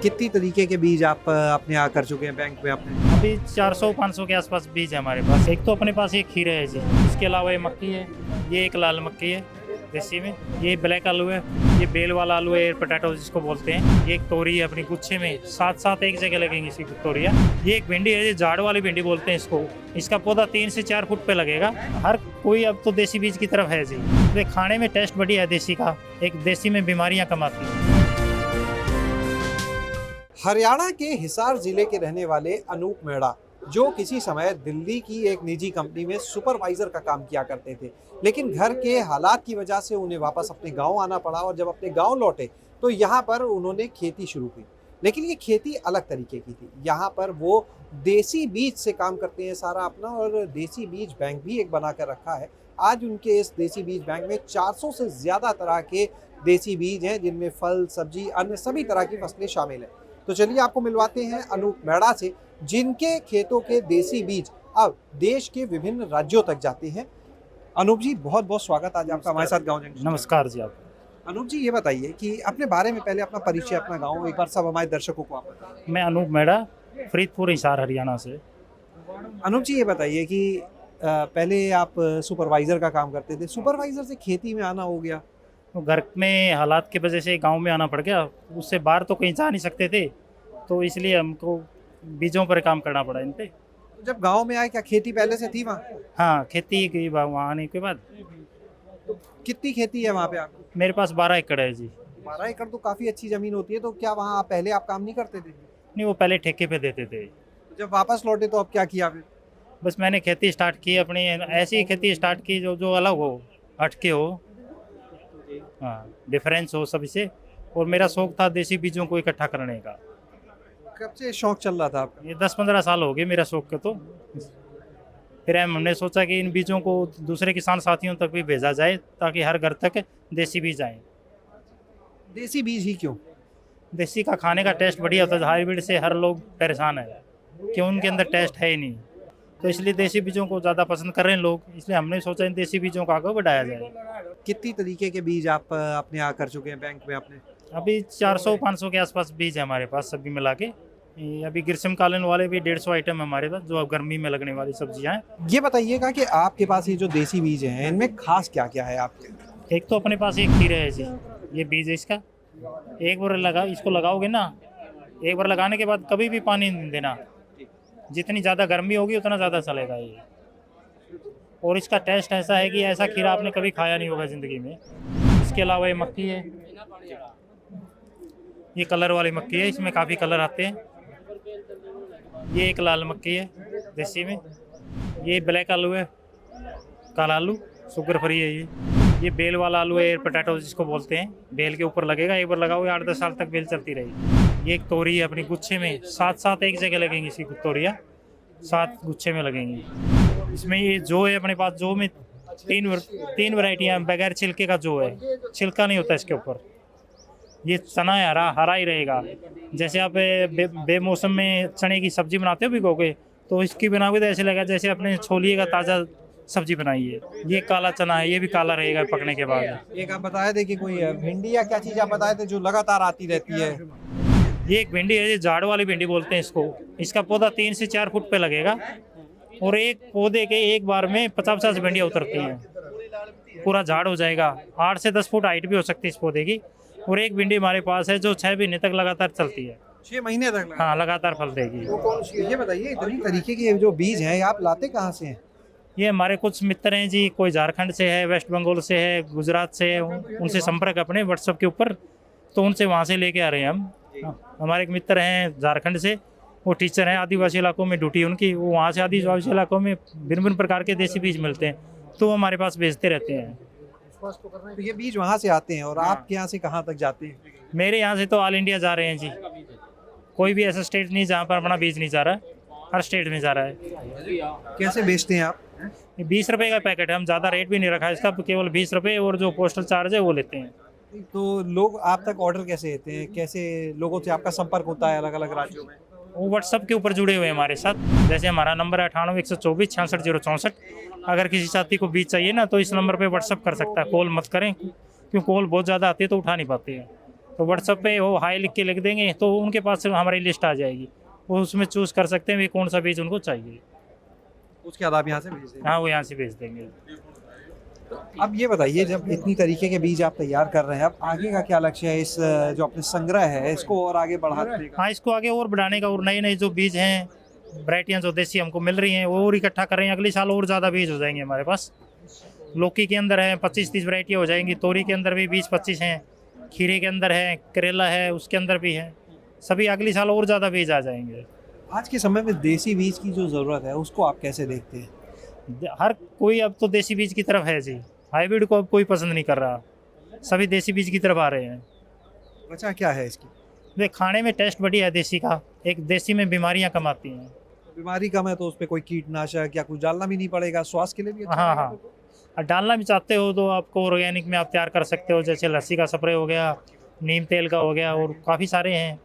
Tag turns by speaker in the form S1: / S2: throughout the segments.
S1: कितनी तरीके के बीज आप अपने यहाँ कर चुके हैं बैंक में अपने?
S2: अभी 400-500 के आसपास बीज है हमारे पास। एक तो अपने पास ये खीरे है जी, इसके अलावा ये मक्की है, ये एक लाल मक्की है देसी में, ये ब्लैक आलू है, ये बेल वाला आलू है, एयर पोटैटो जिसको बोलते हैं, ये एक तोरी है अपनी गुच्छे में, साथ एक जगह लगेंगी इसकी तोरियाँ। ये एक भिंडी है, ये झाड़ वाली भिंडी बोलते हैं इसको, इसका पौधा 3 से 4 फुट पे लगेगा। हर कोई अब तो देसी बीज की तरफ है जी। तो खाने में टेस्ट बढ़िया है देसी का, एक देसी में बीमारियाँ कम आती हैं।
S1: हरियाणा के हिसार जिले के रहने वाले अनूप मेहड़ा, जो किसी समय दिल्ली की एक निजी कंपनी में सुपरवाइजर का काम किया करते थे, लेकिन घर के हालात की वजह से उन्हें वापस अपने गांव आना पड़ा और जब अपने गांव लौटे तो यहाँ पर उन्होंने खेती शुरू की। लेकिन ये खेती अलग तरीके की थी। यहाँ पर वो देसी बीज से काम करते हैं सारा अपना, और देसी बीज बैंक भी एक बना कर रखा है। आज उनके इस देसी बीज बैंक में 400 से ज़्यादा तरह के देसी बीज हैं, जिनमें फल, सब्जी, अन्य सभी तरह की फसलें शामिल हैं। तो चलिए आपको मिलवाते हैं अनूप मेहड़ा से, जिनके खेतों के देसी बीज अब देश के विभिन्न राज्यों तक जाते हैं। अनूप जी, बहुत बहुत स्वागत आज आपका हमारे साथ गाँव जंक्शन।
S2: नमस्कार जी। आप
S1: अनूप जी, ये बताइए कि अपने बारे में पहले अपना परिचय, अपना गाँव एक बार सब हमारे दर्शकों को आप बताइए।
S2: मैं अनूप मेहड़ा, फरीदपुर हिसार हरियाणा से।
S1: अनूप जी, ये बताइए कि पहले आप सुपरवाइजर का काम करते थे, सुपरवाइजर से खेती में आना हो गया?
S2: तो घर में हालात की वजह से गांव में आना पड़ गया, उससे बाहर तो कहीं जा नहीं सकते थे, तो इसलिए हमको बीजों पर काम करना पड़ा इन पे।
S1: जब गांव में आए, क्या खेती पहले से थी वहाँ?
S2: हाँ, खेती की वहाँ आने के बाद।
S1: तो कितनी खेती है वहाँ पे आपकी?
S2: मेरे पास 12 एकड़ है जी।
S1: 12 एकड़ तो काफ़ी अच्छी ज़मीन होती है। तो क्या वहाँ पहले आप काम नहीं करते थे?
S2: नहीं, वो पहले ठेके पे देते थे।
S1: जब वापस लौटे तो अब क्या किया फिर?
S2: बस मैंने खेती स्टार्ट की अपनी, ऐसी खेती स्टार्ट की जो अलग हो, हटके हो, हाँ, डिफरेंस हो सभी से। और मेरा शौक था देसी बीजों को इकट्ठा करने का।
S1: कब से शौक चल रहा था आपका?
S2: ये 10-15 साल हो गए मेरा शौक के। तो फिर हमने सोचा कि इन बीजों को दूसरे किसान साथियों तक भी भेजा जाए, ताकि हर घर तक देसी बीज आए।
S1: देसी बीज ही क्यों?
S2: देसी का खाने का टेस्ट बढ़िया होता है। हाइब्रिड से हर लोग परेशान है कि उनके अंदर टेस्ट है ही नहीं, तो इसलिए देसी बीजों को ज़्यादा पसंद कर रहे हैं लोग। इसलिए हमने सोचा इन देसी बीजों को आगे बढ़ाया जाए।
S1: कितनी तरीके के बीज आप अपने यहाँ कर चुके हैं बैंक में अपने?
S2: अभी 400-500 के आसपास बीज है हमारे पास, सभी मिला के। अभी ग्रीष्मकालीन वाले भी 150 आइटम है हमारे पास, जो अब गर्मी में लगने वाली सब्जियां हैं।
S1: ये बताइएगा कि आपके पास ये जो देसी बीज हैं, इनमें खास क्या क्या है आपके?
S2: एक तो अपने पास एक खीरे है जी, ये बीज है इसका। एक बार इसको लगाओगे ना, एक बार लगाने के बाद कभी भी पानी नहीं देना, जितनी ज़्यादा गर्मी होगी उतना ज़्यादा चलेगा ये। और इसका टेस्ट ऐसा है कि ऐसा खीरा आपने कभी खाया नहीं होगा ज़िंदगी में। इसके अलावा ये मक्की है, ये कलर वाली मक्की है, इसमें काफ़ी कलर आते हैं। ये एक लाल मक्की है देसी में, ये ब्लैक आलू है, काला आलू, शुगर फ्री है ये बेल वाला आलू है, एयर पोटैटो जिसको बोलते हैं। बेल के ऊपर लगेगा, एक बार लगाओगे 8-10 साल तक बेल चलती रहेगी। ये एक तोरी है अपनी गुच्छे में, साथ एक जगह लगेंगी इसकी तोरियाँ, 7 गुच्छे में लगेंगी। इसमें ये जो है अपने पास, जो में 3 वैरायटियाँ, बगैर छिलके का जो है, छिलका नहीं होता इसके ऊपर। ये चना है, हरा ही रहेगा। जैसे आप बेमौसम में चने की सब्जी बनाते हो भिगो के, तो इसकी बनाओगे तो ऐसे लगेगा जैसे अपने छोलिए का ताज़ा सब्जी बनाई है। ये काला चना है, ये भी काला रहेगा पकने के बाद।
S1: एक आप बताए थे कि कोई भिंडी या क्या चीज़ आप बताए थे जो लगातार आती रहती है?
S2: ये एक भिंडी है, ये झाड़ वाली भिंडी बोलते हैं इसको, इसका पौधा 3 से 4 फुट पे लगेगा, और एक पौधे के एक बार में 50-50 भिंडियाँ उतरती हैं, पूरा झाड़ हो जाएगा। 8 से 10 फुट हाइट भी हो सकती है इस पौधे की। और एक भिंडी हमारे पास है जो 6 महीने तक लगातार चलती है।
S1: 6 महीने तक?
S2: हाँ, लगातार फल देगी।
S1: वो कौन सी? ये बताइए, इतनी तरीके के जो बीज हैं आप लाते कहाँ से हैं?
S2: ये हमारे कुछ मित्र हैं जी, कोई झारखंड से है, वेस्ट बंगाल से है, गुजरात से है, उनसे संपर्क अपने व्हाट्सएप के ऊपर, तो उनसे वहाँ से लेके आ रहे हैं हम। हमारे एक मित्र हैं झारखंड से, वो टीचर हैं, आदिवासी इलाकों में ड्यूटी उनकी, वो वहाँ से आदिवासी इलाकों में भिन्न प्रकार के देसी बीज मिलते हैं, तो वो हमारे पास भेजते रहते हैं।
S1: तो ये बीज वहाँ से आते हैं, और आपके यहाँ से कहाँ तक जाते हैं?
S2: मेरे यहाँ से तो ऑल इंडिया जा रहे हैं जी। कोई भी ऐसा स्टेट नहीं जहाँ पर अपना बीज नहीं जा रहा है, हर स्टेट में जा रहा है।
S1: कैसे बेचते हैं आप?
S2: ये 20 रुपये का पैकेट है, हम ज़्यादा रेट भी नहीं रखा है इसका, केवल 20 रुपये, और जो पोस्टल चार्ज है वो लेते हैं।
S1: तो लोग आप तक ऑर्डर कैसे देते हैं? कैसे लोगों से आपका संपर्क होता है अलग अलग राज्यों में?
S2: वो व्हाट्सअप के ऊपर जुड़े हुए हैं हमारे साथ। जैसे हमारा नंबर है 98-124-66-064। अगर किसी साथी को बीज चाहिए ना, तो इस नंबर पे व्हाट्सअप कर सकता है, कॉल मत करें, क्योंकि कॉल बहुत ज़्यादा आती है तो उठा नहीं पाते हैं। तो व्हाट्सएप पे वो हाई लिख के लिख देंगे तो उनके पास से हमारी लिस्ट आ जाएगी, वो उसमें चूज़ कर सकते हैं भी कौन सा बीज उनको चाहिए।
S1: उसके बाद आप यहाँ से भेज देंगे।
S2: हाँ, वो यहाँ से भेज देंगे।
S1: अब ये बताइए, जब इतनी तरीके के बीज आप तैयार कर रहे हैं, अब आगे का क्या लक्ष्य है? इस जो अपने संग्रह है इसको और आगे बढ़ाने का?
S2: हाँ, इसको आगे और बढ़ाने का, और नए नए जो बीज हैं, वैरायटियाँ जो देसी हमको मिल रही हैं, वो और इकट्ठा कर रहे हैं। अगले साल और ज़्यादा बीज हो जाएंगे हमारे पास। लौकी के अंदर है 25-30 वैरायटियाँ हो जाएंगी, तोरी के अंदर भी 20-25 हैं, खीरे के अंदर है, करेला है, उसके अंदर भी है। सभी अगले साल और ज़्यादा बीज आ जाएंगे।
S1: आज के समय में देसी बीज की जो ज़रूरत है उसको आप कैसे देखते हैं?
S2: हर कोई अब तो देसी बीज की तरफ है जी, हाइब्रिड को अब कोई पसंद नहीं कर रहा, सभी देसी बीज की तरफ आ रहे हैं।
S1: वजह क्या है इसकी?
S2: वे खाने में टेस्ट बढ़िया है देसी का, एक देसी में बीमारियां कम आती हैं।
S1: बीमारी कम है तो उस पर कोई कीटनाशक या कुछ डालना भी नहीं पड़ेगा, स्वास्थ्य के लिए भी अच्छा
S2: हाँ
S1: रहेगा
S2: हाँ,
S1: तो?
S2: और डालना भी चाहते हो तो आपको ऑर्गेनिक में आप तैयार कर सकते हो, जैसे लस्सी का स्प्रे हो गया, नीम तेल का हो गया, और काफ़ी सारे हैं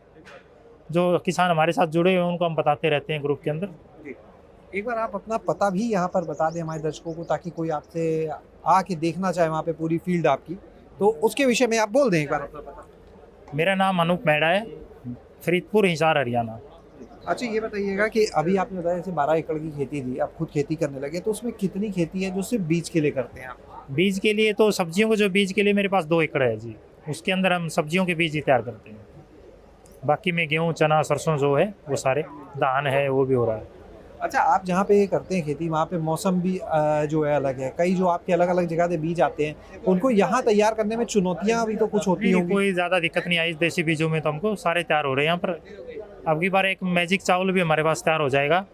S2: जो किसान हमारे साथ जुड़े हुए हैं, उनको हम बताते रहते हैं ग्रुप के अंदर।
S1: जी। एक बार आप अपना पता भी यहाँ पर बता दें हमारे दर्शकों को, ताकि कोई आपसे आके देखना चाहे वहाँ पे पूरी फील्ड आपकी, तो उसके विषय में आप बोल दें एक बार अपना पता।
S2: मेरा नाम अनूप मेहड़ा है, फरीदपुर, हिसार, हरियाणा।
S1: अच्छा, ये बताइएगा कि अभी आपने बताया जैसे 12 एकड़ की खेती थी, आप खुद खेती करने लगे, तो उसमें कितनी खेती है जो सिर्फ बीज के लिए करते हैं आप?
S2: बीज के लिए तो सब्जियों को, जो बीज के लिए मेरे पास 2 एकड़ है जी, उसके अंदर हम सब्जियों के बीज ही तैयार करते हैं। बाकी में गेहूँ, चना, सरसों जो है वो सारे, धान है वो भी हो रहा है।
S1: अच्छा, आप जहाँ पे करते हैं खेती वहाँ पे मौसम भी जो है अलग है, कई जो आपके अलग अलग जगह से बीज आते हैं उनको यहाँ तैयार करने में चुनौतियाँ भी तो कुछ होती
S2: नहीं,
S1: होंगी?
S2: कोई ज़्यादा दिक्कत नहीं आई देसी बीजों में, तो हमको सारे तैयार हो रहे हैं यहाँ पर। अब की बार एक मैजिक चावल भी हमारे पास तैयार हो जाएगा,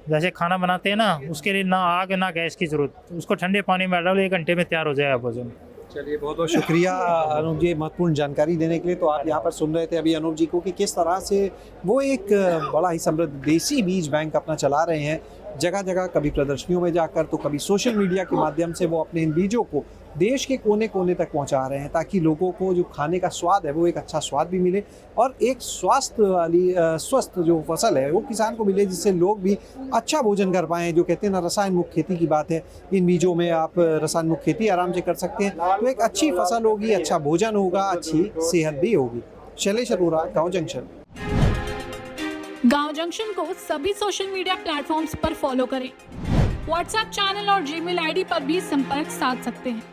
S2: जैसे खाना बनाते हैं ना, उसके लिए ना आग ना गैस की ज़रूरत, उसको ठंडे पानी में डालो, 1 घंटे में तैयार हो जाएगा भोजन।
S1: चलिए, बहुत बहुत शुक्रिया अनूप जी महत्वपूर्ण जानकारी देने के लिए। तो आप यहाँ पर सुन रहे थे अभी अनूप जी को कि किस तरह से वो एक बड़ा ही समृद्ध देसी बीज बैंक अपना चला रहे हैं, जगह जगह, कभी प्रदर्शनियों में जाकर तो कभी सोशल मीडिया के माध्यम से वो अपने इन बीजों को देश के कोने कोने तक पहुंचा रहे हैं, ताकि लोगों को जो खाने का स्वाद है वो एक अच्छा स्वाद भी मिले, और एक स्वास्थ्य वाली स्वस्थ जो फसल है वो किसान को मिले, जिससे लोग भी अच्छा भोजन कर पाएँ। जो कहते हैं ना, रसायन मुक्त खेती की बात है, इन बीजों में आप रसायन मुक्त खेती आराम से कर सकते हैं, तो एक अच्छी फसल होगी, अच्छा भोजन होगा, अच्छी सेहत भी होगी। शैलेश अरोड़ा, गाँव जंक्शन।
S3: गांव जंक्शन को सभी सोशल मीडिया प्लेटफॉर्म्स पर फॉलो करें। व्हाट्सएप चैनल और जीमेल आईडी पर भी संपर्क साध सकते हैं।